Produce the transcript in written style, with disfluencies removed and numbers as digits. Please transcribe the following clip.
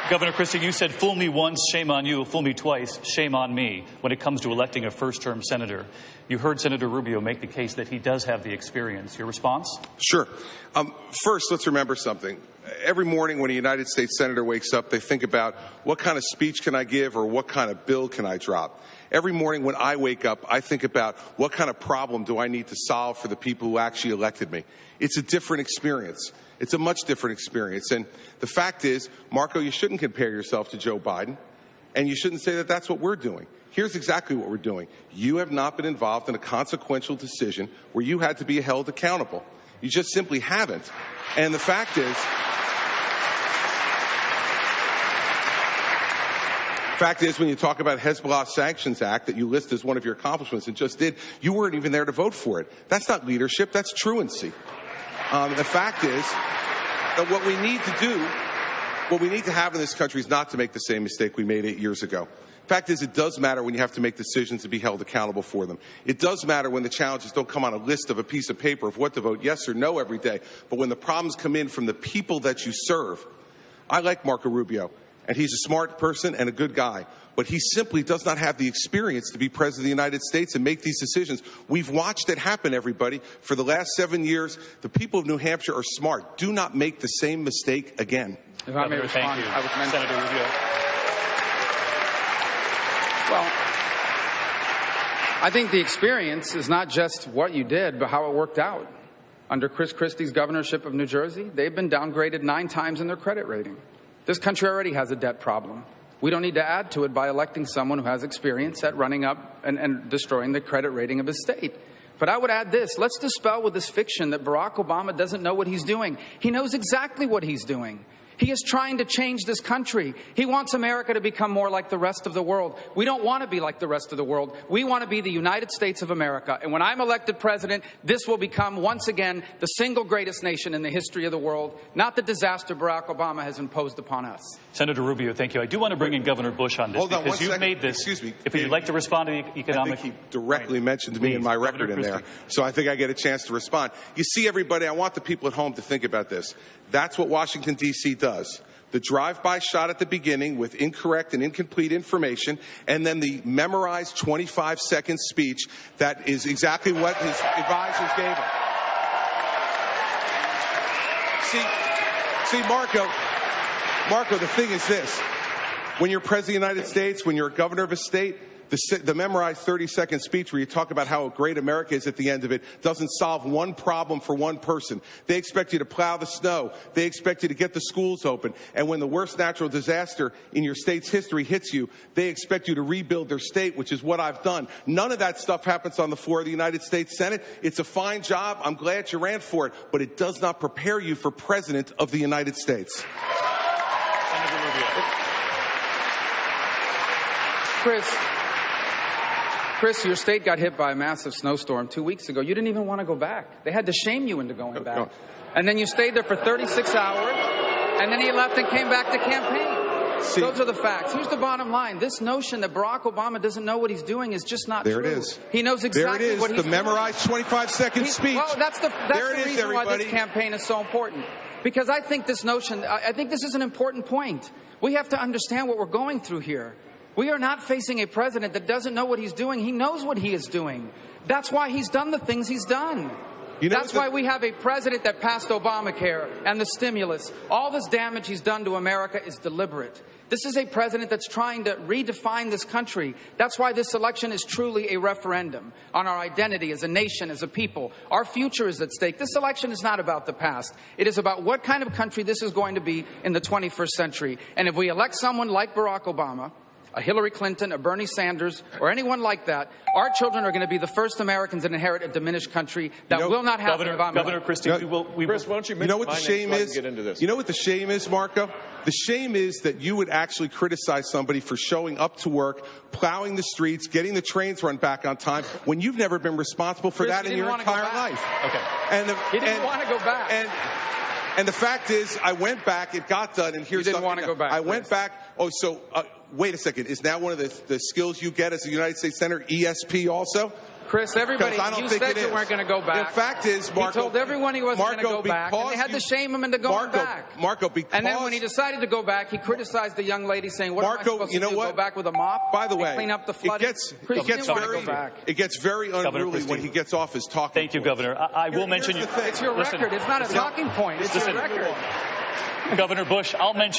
Governor Christie, you said, fool me once, shame on you, fool me twice, shame on me, when it comes to electing a first-term senator. You heard Senator Rubio make the case that he does have the experience. Your response? Sure. First, let's remember something. Every morning when a United States senator wakes up, they think about what kind of speech can I give or what kind of bill can I drop. Every morning when I wake up, I think about what kind of problem do I need to solve for the people who actually elected me. It's a different experience. It's a much different experience. And the fact is, Marco, you shouldn't compare yourself to Joe Biden, and you shouldn't say that that's what we're doing. Here's exactly what we're doing. You have not been involved in a consequential decision where you had to be held accountable. You just simply haven't. And the fact is, when you talk about Hezbollah Sanctions Act that you list as one of your accomplishments and just did, you weren't even there to vote for it. That's not leadership. That's truancy. The fact is that what we need to have in this country is not to make the same mistake we made 8 years ago. The fact is, it does matter when you have to make decisions to be held accountable for them. It does matter when the challenges don't come on a list of a piece of paper of what to vote yes or no every day, but when the problems come in from the people that you serve. I like Marco Rubio, and he's a smart person and a good guy, but he simply does not have the experience to be president of the United States and make these decisions. We've watched it happen, everybody. For the last 7 years, the people of New Hampshire are smart. Do not make the same mistake again. If I may respond, thank you. Senator Rubio. Well, I think the experience is not just what you did, but how it worked out. Under Chris Christie's governorship of New Jersey, they've been downgraded 9 times in their credit rating. This country already has a debt problem. We don't need to add to it by electing someone who has experience at running up and destroying the credit rating of his state. But I would add this. Let's dispel with this fiction that Barack Obama doesn't know what he's doing. He knows exactly what he's doing. He is trying to change this country. He wants America to become more like the rest of the world. We don't want to be like the rest of the world. We want to be the United States of America. And when I'm elected president, this will become once again the single greatest nation in the history of the world, not the disaster Barack Obama has imposed upon us. Senator Rubio, thank you. I do want to bring in Governor Bush on this because you've made this. Excuse me. If you'd like to respond to the economic... I think he directly mentioned me in my record in there, so I think I get a chance to respond. You see, everybody, I want the people at home to think about this. That's what Washington, D.C. does. The drive-by shot at the beginning with incorrect and incomplete information, and then the memorized 25-second speech that is exactly what his advisors gave him. See, Marco, the thing is this. When you're president of the United States, when you're a governor of a state, the memorized 30-second speech where you talk about how great America is at the end of it doesn't solve one problem for one person. They expect you to plow the snow. They expect you to get the schools open. And when the worst natural disaster in your state's history hits you, they expect you to rebuild their state, which is what I've done. None of that stuff happens on the floor of the United States Senate. It's a fine job. I'm glad you ran for it. But it does not prepare you for president of the United States. Senator Rubio. Chris, your state got hit by a massive snowstorm 2 weeks ago. You didn't even want to go back. They had to shame you into going back. No. And then you stayed there for 36 hours, and then you left and came back to campaign. See, those are the facts. Here's the bottom line. This notion that Barack Obama doesn't know what he's doing is just not true. There it is. He knows exactly what he's doing. The memorized 25-second speech. Well, that's the reason why this campaign is so important. Because I think this is an important point. We have to understand what we're going through here. We are not facing a president that doesn't know what he's doing. He knows what he is doing. That's why he's done the things he's done. That's why we have a president that passed Obamacare and the stimulus. All this damage he's done to America is deliberate. This is a president that's trying to redefine this country. That's why this election is truly a referendum on our identity as a nation, as a people. Our future is at stake. This election is not about the past. It is about what kind of country this is going to be in the 21st century. And if we elect someone like Barack Obama, a Hillary Clinton, a Bernie Sanders, or anyone like that, our children are going to be the first Americans to inherit a diminished country that will not happen. Governor Christie, Chris, why don't you mention what the shame is? Get into this. You know what the shame is, Marco? The shame is that you would actually criticize somebody for showing up to work, plowing the streets, getting the trains run back on time, when you've never been responsible for that in your entire life. Okay. He didn't want to go back. And the fact is, I went back, it got done, and here's something. You didn't want to go back. I went back. Oh, so wait a second. Is now one of the skills you get as a United States Senator ESP also? Chris, everybody, you said you weren't going to go back. The fact is, Marco, he told everyone he wasn't going to go back, and they had to shame him into going back. Marco, because... And then when he decided to go back, he criticized the young lady, saying, what am I supposed to do, go back with a mop? By the way, clean up the flood? It gets very unruly when he gets off his talking Thank you, Governor. I will mention you. It's your record. It's not a talking point. It's your record. Governor Bush, I'll mention